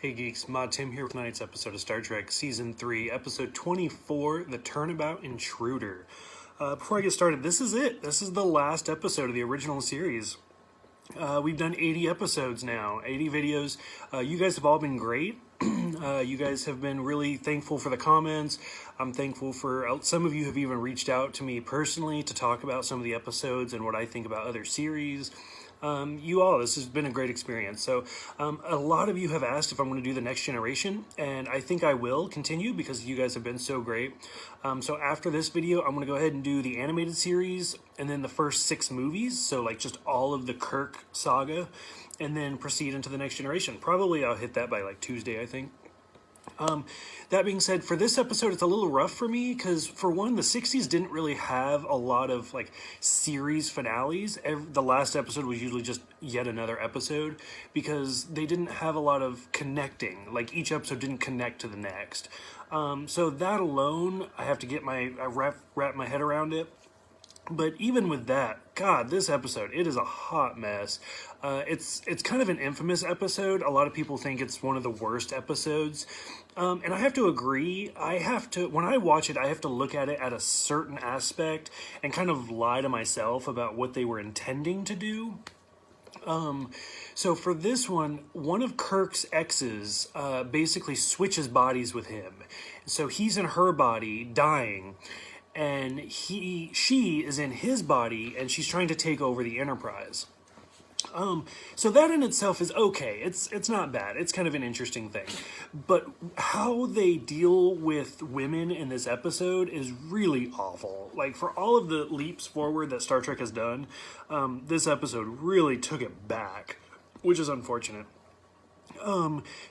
Hey geeks, Mod Tim here with tonight's episode of Star Trek Season 3, Episode 24, The Turnabout Intruder. Before I get started, this is it. This is the last episode of the original series. We've done 80 episodes now, 80 videos. You guys have all been great. You guys have been really thankful for the comments. I'm thankful for, some of you have even reached out to me personally to talk about some of the episodes and what I think about other series. This has been a great experience. So a lot of you have asked if I'm going to do the Next Generation, and I think I will continue because you guys have been so great. So after this video, I'm going to go ahead and do the animated series and then the first 6 movies, so like just all of the Kirk saga, and then proceed into the Next Generation. Probably I'll hit that by like Tuesday, I think. That being said, for this episode, it's a little rough for me because, for one, the 60s didn't really have a lot of, like, series finales. The last episode was usually just yet another episode because they didn't have a lot of connecting. Like, each episode didn't connect to the next. So that alone, I have to wrap my head around it. But even with that, God, this episode, it is a hot mess. It's kind of an infamous episode. A lot of people think it's one of the worst episodes. And I have to agree. When I watch it, I have to look at it at a certain aspect and kind of lie to myself about what they were intending to do. So for this one of Kirk's exes basically switches bodies with him. So he's in her body, dying, and she is in his body, and she's trying to take over the Enterprise. So that in itself is okay. It's not bad. It's kind of an interesting thing. But how they deal with women in this episode is really awful. Like, for all of the leaps forward that Star Trek has done, this episode really took it back, which is unfortunate.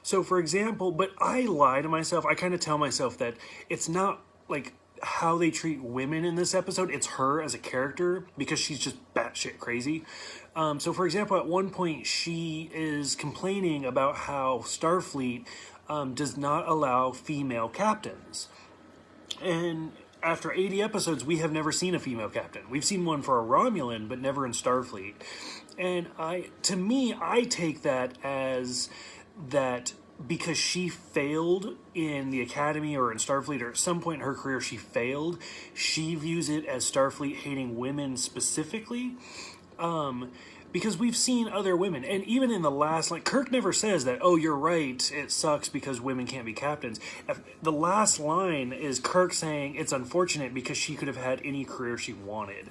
So for example, but I lie to myself. I kind of tell myself that it's not like how they treat women in this episode, it's her as a character, because she's just batshit crazy. So for example, at one point she is complaining about how Starfleet does not allow female captains. And after 80 episodes, we have never seen a female captain. We've seen one for a Romulan, but never in Starfleet. And I take that as that because she failed in the Academy or in Starfleet, or at some point in her career she failed, she views it as Starfleet hating women specifically. Because we've seen other women, and even in the last, like, Kirk never says that, oh, you're right, it sucks because women can't be captains. The last line is Kirk saying it's unfortunate because she could have had any career she wanted.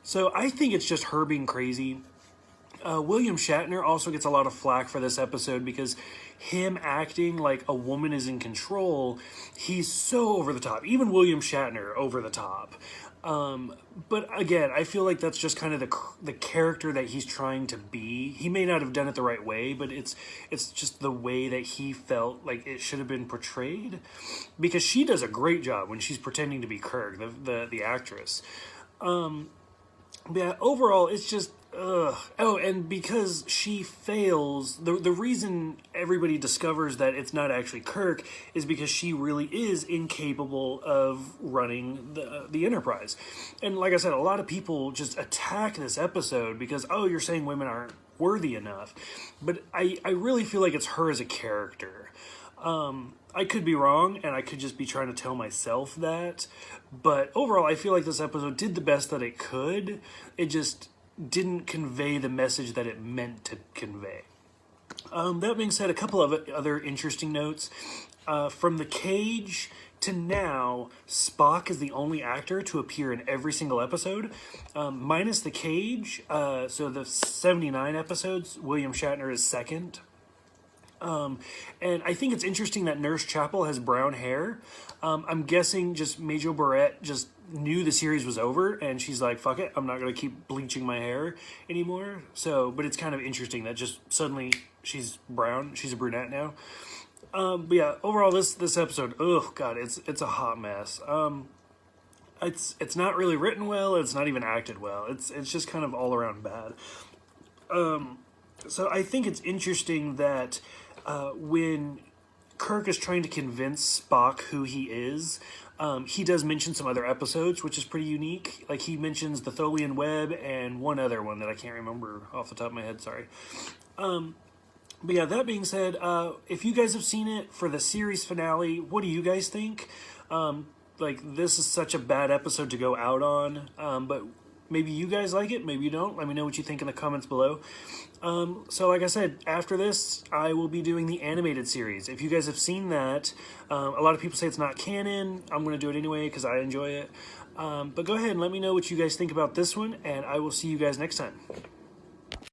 So I think it's just her being crazy. William Shatner also gets a lot of flack for this episode because him acting like a woman is in control, he's so over the top. Even William Shatner over the top. But again, I feel like that's just kind of the character that he's trying to be. He may not have done it the right way, but it's just the way that he felt like it should have been portrayed. Because she does a great job when she's pretending to be Kirk, the actress. Yeah, overall, it's just, ugh. Oh, and because she fails, the reason everybody discovers that it's not actually Kirk is because she really is incapable of running the Enterprise. And like I said, a lot of people just attack this episode because, oh, you're saying women aren't worthy enough. But I really feel like it's her as a character. I could be wrong, and I could just be trying to tell myself that. But overall, I feel like this episode did the best that it could. It just didn't convey the message that it meant to convey. That being said, a couple of other interesting notes. From the cage to now, Spock is the only actor to appear in every single episode. Minus the cage, so the 79 episodes, William Shatner is second. And I think it's interesting that Nurse Chapel has brown hair. I'm guessing just Major Barrett just knew the series was over, and she's like, fuck it, I'm not going to keep bleaching my hair anymore. So, but it's kind of interesting that just suddenly she's brown, she's a brunette now. But yeah, overall, this episode, oh god, it's a hot mess. It's not really written well, it's not even acted well. It's just kind of all around bad. So I think it's interesting that when Kirk is trying to convince Spock who he is, he does mention some other episodes, which is pretty unique. Like, he mentions the Tholian Web and one other one that I can't remember off the top of my head, sorry. But yeah, that being said, if you guys have seen it for the series finale, what do you guys think? Like, this is such a bad episode to go out on, but maybe you guys like it, maybe you don't. Let me know what you think in the comments below. So like I said, after this, I will be doing the animated series. If you guys have seen that, a lot of people say it's not canon. I'm going to do it anyway because I enjoy it. But go ahead and let me know what you guys think about this one, and I will see you guys next time.